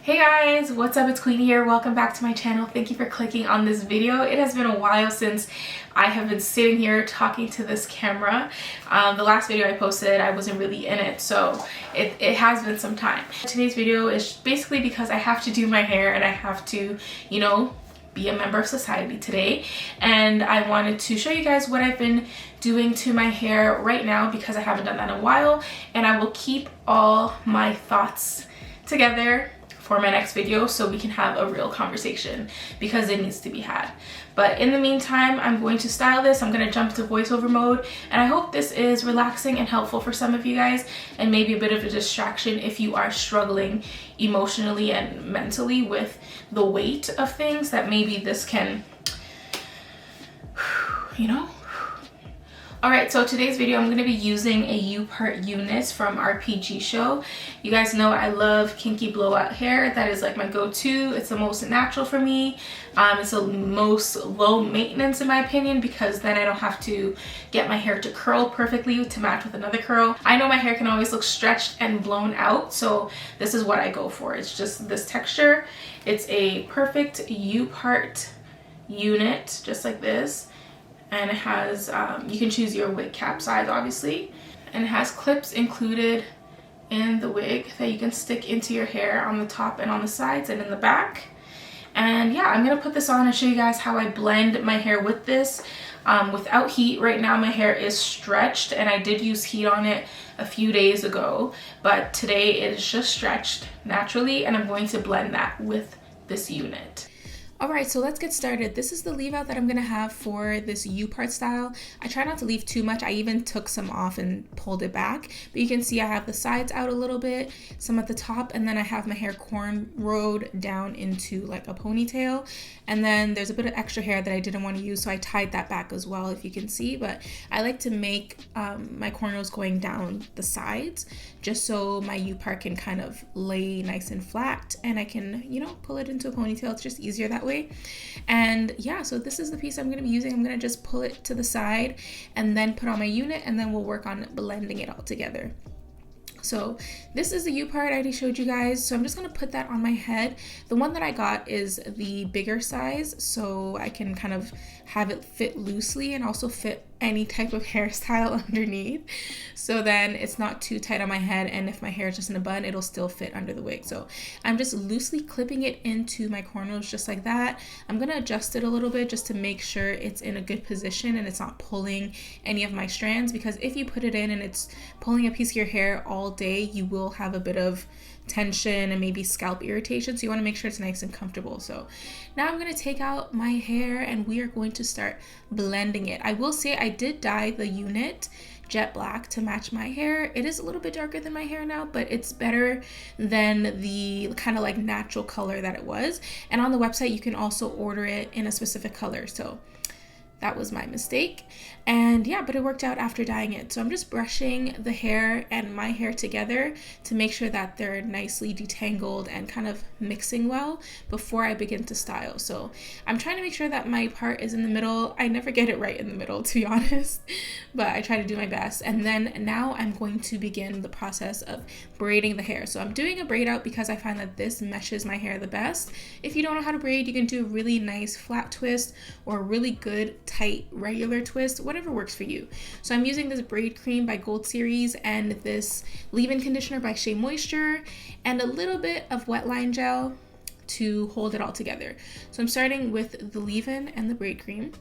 Hey guys, what's up? It's Queen here. Welcome back to my channel. Thank you for clicking on this video. It has been a while since I have been sitting here talking to this camera. The last video I posted, I wasn't really in it, so it has been some time. Today's video is basically because I have to do my hair and I have to, you know, be a member of society today, and I wanted to show you guys what I've been doing to my hair right now because I haven't done that in a while, and I will keep all my thoughts together for my next video so we can have a real conversation because it needs to be had. But in the meantime, I'm going to style this. I'm going to jump to voiceover mode, and I hope this is relaxing and helpful for some of you guys and maybe a bit of a distraction if you are struggling emotionally and mentally with the weight of things, that maybe this can, you know. Alright, so today's video I'm going to be using a U-part unit from RPG Show. You guys know I love kinky blowout hair. That is like my go-to. It's the most natural for me. It's the most low maintenance in my opinion because then I don't have to get my hair to curl perfectly to match with another curl. I know my hair can always look stretched and blown out, so this is what I go for. It's just this texture. It's a perfect U-part unit, just like this. And it has, you can choose your wig cap size obviously, and it has clips included in the wig that you can stick into your hair on the top and on the sides and in the back. And yeah, I'm gonna put this on and show you guys how I blend my hair with this without heat. Right now my hair is stretched, and I did use heat on it a few days ago, but today it is just stretched naturally, and I'm going to blend that with this unit. Alright, so let's get started. This is the leave out that I'm going to have for this U-part style. I try not to leave too much. I even took some off and pulled it back. But you can see I have the sides out a little bit, some at the top, and then I have my hair cornrowed down into like a ponytail. And then there's a bit of extra hair that I didn't want to use, so I tied that back as well, if you can see. But I like to make my cornrows going down the sides, just so my U-part can kind of lay nice and flat, and I can, you know, pull it into a ponytail. It's just easier that way. And yeah, so this is the piece I'm going to be using. I'm going to just pull it to the side and then put on my unit, and then we'll work on blending it all together. So this is the U-part I already showed you guys, so I'm just going to put that on my head. The one that I got is the bigger size, so I can kind of have it fit loosely and also fit any type of hairstyle underneath, so then it's not too tight on my head, and if my hair is just in a bun, it'll still fit under the wig. So I'm just loosely clipping it into my cornrows just like that. I'm going to adjust it a little bit just to make sure it's in a good position and it's not pulling any of my strands, because if you put it in and it's pulling a piece of your hair all day, you will have a bit of tension and maybe scalp irritation, so you want to make sure it's nice and comfortable. So now I'm going to take out my hair and we are going to start blending it. I will say I did dye the unit jet black to match my hair. It is a little bit darker than my hair now, but it's better than the kind of like natural color that it was. And on the website you can also order it in a specific color, so that was my mistake. And yeah, but it worked out after dyeing it. So I'm just brushing the hair and my hair together to make sure that they're nicely detangled and kind of mixing well before I begin to style. So I'm trying to make sure that my part is in the middle. I never get it right in the middle, to be honest, but I try to do my best. And then now I'm going to begin the process of braiding the hair. So I'm doing a braid out because I find that this meshes my hair the best. If you don't know how to braid, you can do a really nice flat twist or a really good tight regular twist, whatever works for you. So I'm using this braid cream by Gold Series and this leave-in conditioner by Shea Moisture and a little bit of Wetline gel to hold it all together. So I'm starting with the leave-in and the braid cream,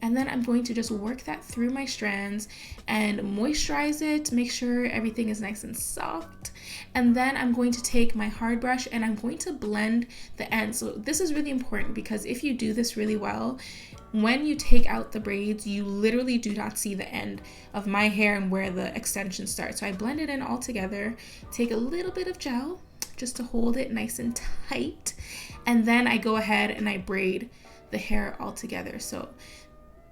and then I'm going to just work that through my strands and moisturize it, make sure everything is nice and soft. And then I'm going to take my hard brush and I'm going to blend the ends. So this is really important because if you do this really well, when you take out the braids, you literally do not see the end of my hair and where the extensions start. So I blend it in all together, take a little bit of gel just to hold it nice and tight, and then I go ahead and I braid the hair all together. So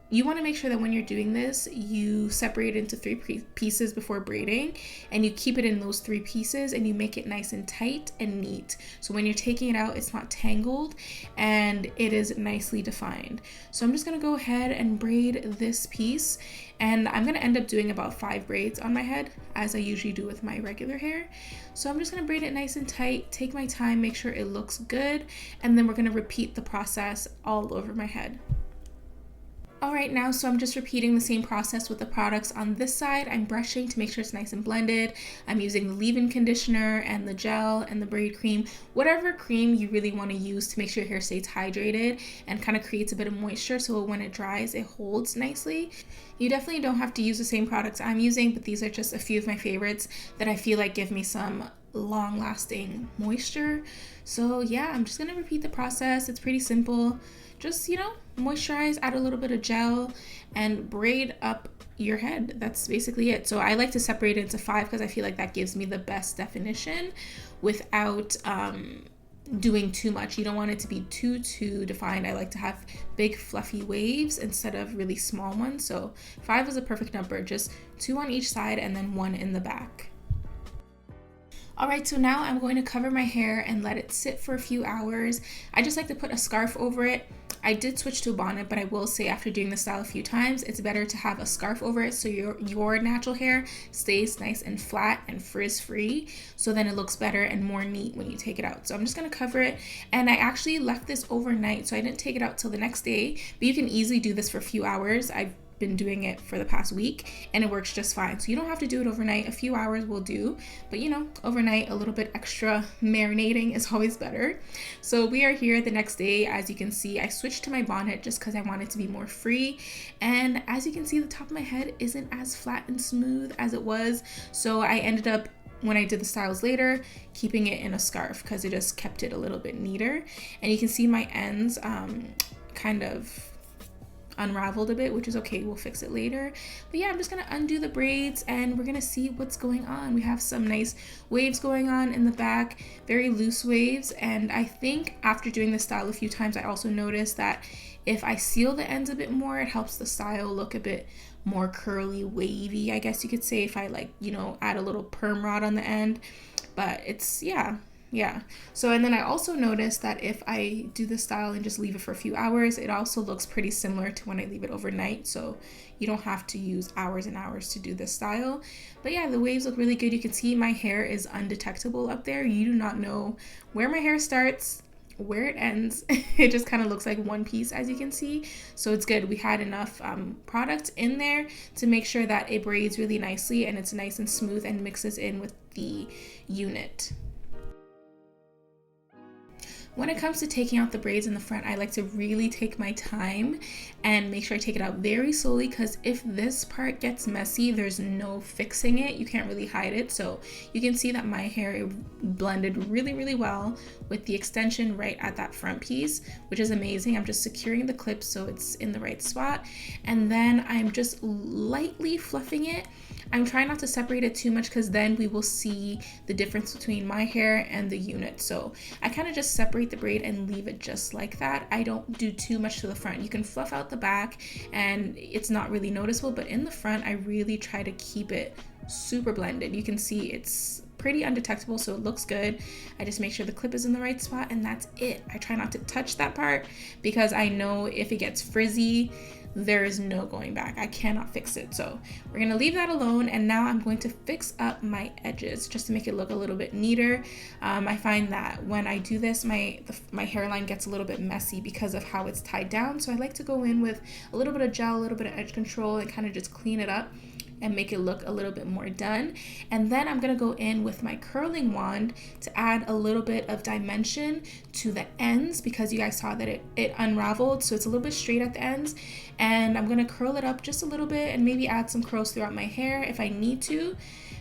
you want to make sure that when you're doing this, you separate it into 3 pieces before braiding, and you keep it in those 3 pieces and you make it nice and tight and neat. So when you're taking it out, it's not tangled and it is nicely defined. So I'm just going to go ahead and braid this piece, and I'm going to end up doing about 5 braids on my head, as I usually do with my regular hair. So I'm just going to braid it nice and tight, take my time, make sure it looks good, and then we're going to repeat the process all over my head. Alright, now so I'm just repeating the same process with the products on this side. I'm brushing to make sure it's nice and blended. I'm using the leave-in conditioner and the gel and the braid cream, whatever cream you really want to use to make sure your hair stays hydrated and kind of creates a bit of moisture, so when it dries it holds nicely. You definitely don't have to use the same products I'm using, but these are just a few of my favorites that I feel like give me some long-lasting moisture. So yeah, I'm just going to repeat the process. It's pretty simple. Just, you know, moisturize, add a little bit of gel, and braid up your head. That's basically it. So I like to separate it into 5 because I feel like that gives me the best definition without doing too much. You don't want it to be too defined. I like to have big fluffy waves instead of really small ones. So 5 is a perfect number, just 2 on each side and then 1 in the back. Alright, so now I'm going to cover my hair and let it sit for a few hours. I just like to put a scarf over it. I did switch to a bonnet, but I will say after doing the style a few times, it's better to have a scarf over it so your natural hair stays nice and flat and frizz-free, so then it looks better and more neat when you take it out. So I'm just going to cover it, and I actually left this overnight, so I didn't take it out till the next day, but you can easily do this for a few hours. I've been doing it for the past week and it works just fine. So you don't have to do it overnight. A few hours will do, but you know, overnight a little bit extra marinating is always better. So we are here the next day. As you can see, I switched to my bonnet just because I wanted to be more free, and as you can see, the top of my head isn't as flat and smooth as it was, so I ended up, when I did the styles later, keeping it in a scarf because it just kept it a little bit neater. And you can see my ends kind of unraveled a bit, which is okay, we'll fix it later. But yeah, I'm just gonna undo the braids and we're gonna see what's going on. We have some nice waves going on in the back, very loose waves, and I think after doing the style a few times, I also noticed that if I seal the ends a bit more, it helps the style look a bit more curly, wavy, I guess you could say, if I like, you know, add a little perm rod on the end. But it's, yeah. So, and then I also noticed that if I do the style and just leave it for a few hours, it also looks pretty similar to when I leave it overnight. So you don't have to use hours and hours to do this style. But yeah, the waves look really good. You can see my hair is undetectable up there. You do not know where my hair starts, where it ends. It just kind of looks like one piece, as you can see. So it's good. We had enough product in there to make sure that it braids really nicely and it's nice and smooth and mixes in with the unit. When it comes to taking out the braids in the front, I like to really take my time and make sure I take it out very slowly, because if this part gets messy, there's no fixing it. You can't really hide it. So you can see that my hair blended really well with the extension right at that front piece, which is amazing. I'm just securing the clip so it's in the right spot, and then I'm just lightly fluffing it. I'm trying not to separate it too much because then we will see the difference between my hair and the unit. So I kind of just separate the braid and leave it just like that. I don't do too much to the front. You can fluff out the back and it's not really noticeable, but in the front I really try to keep it super blended. You can see it's pretty undetectable, so it looks good. I just make sure the clip is in the right spot and that's it. I try not to touch that part because I know if it gets frizzy, there is no going back. I cannot fix it. So we're gonna leave that alone, and now I'm going to fix up my edges just to make it look a little bit neater. I find that when I do this, my hairline gets a little bit messy because of how it's tied down. So I like to go in with a little bit of gel, a little bit of edge control, and kind of just clean it up and make it look a little bit more done. And then I'm gonna go in with my curling wand to add a little bit of dimension to the ends, because you guys saw that it unraveled, so it's a little bit straight at the ends. And I'm gonna curl it up just a little bit and maybe add some curls throughout my hair if I need to,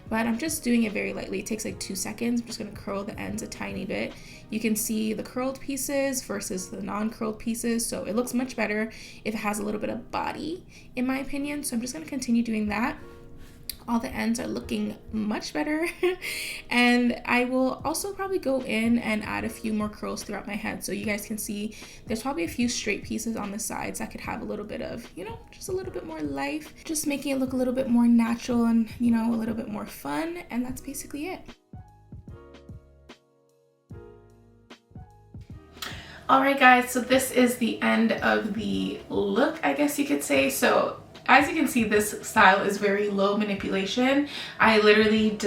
but I'm just doing it very lightly. It takes like 2 seconds. I'm just gonna curl the ends a tiny bit. You can see the curled pieces versus the non-curled pieces, so it looks much better if it has a little bit of body, in my opinion. So I'm just gonna continue doing that. All the ends are looking much better. And I will also probably go in and add a few more curls throughout my head, so you guys can see there's probably a few straight pieces on the sides that could have a little bit of, you know, just a little bit more life, just making it look a little bit more natural and, you know, a little bit more fun. And that's basically it. Alright guys, so this is the end of the look, I guess you could say. So as you can see, this style is very low manipulation. I literally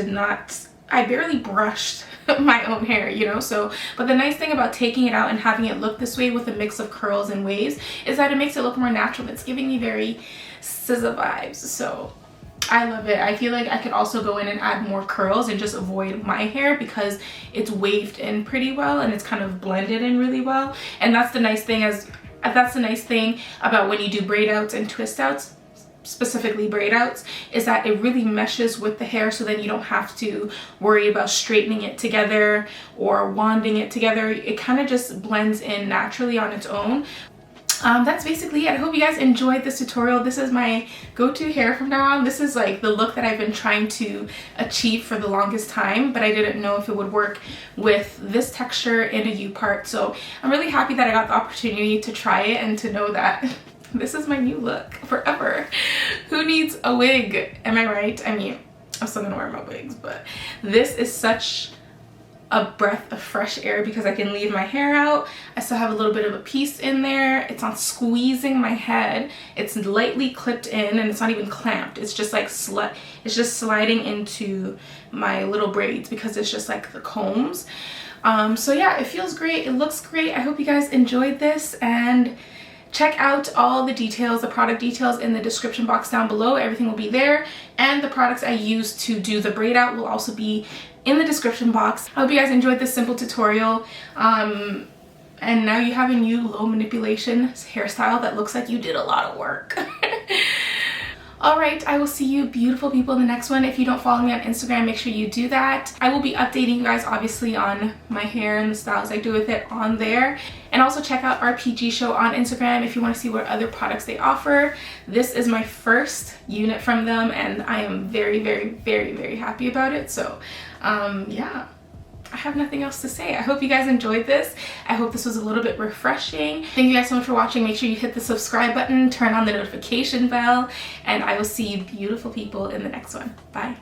I barely brushed my own hair, you know. So, but the nice thing about taking it out and having it look this way with a mix of curls and waves is that it makes it look more natural. It's giving me very SZA vibes, so I love it. I feel like I could also go in and add more curls and just avoid my hair because it's waved in pretty well and it's kind of blended in really well. And that's the nice thing about when you do braid outs and twist outs, specifically braid outs, is that it really meshes with the hair, so then you don't have to worry about straightening it together or wanding it together. It kind of just blends in naturally on its own. That's basically it. I hope you guys enjoyed this tutorial. This is my go-to hair from now on. This is like the look that I've been trying to achieve for the longest time, but I didn't know if it would work with this texture in a U part. So I'm really happy that I got the opportunity to try it and to know that this is my new look forever. Who needs a wig? Am I right? I mean, I'm still gonna wear my wigs, but this is such a breath of fresh air because I can leave my hair out. I still have a little bit of a piece in there. It's not squeezing my head. It's lightly clipped in and it's not even clamped. It's just like it's just sliding into my little braids because it's just like the combs. So yeah, it feels great. It looks great. I hope you guys enjoyed this, and check out all the details, the product details, in the description box down below. Everything will be there, and the products I used to do the braid out will also be in the description box. I hope you guys enjoyed this simple tutorial, and now you have a new low manipulation hairstyle that looks like you did a lot of work. Alright, I will see you beautiful people in the next one. If you don't follow me on Instagram, make sure you do that. I will be updating you guys obviously on my hair and the styles I do with it on there. And also check out RPG Show on Instagram if you want to see what other products they offer. This is my first unit from them and I am very, very, very, very happy about it. So yeah, I have nothing else to say. I hope you guys enjoyed this. I hope this was a little bit refreshing. Thank you guys so much for watching. Make sure you hit the subscribe button, turn on the notification bell, and I will see you beautiful people in the next one. Bye.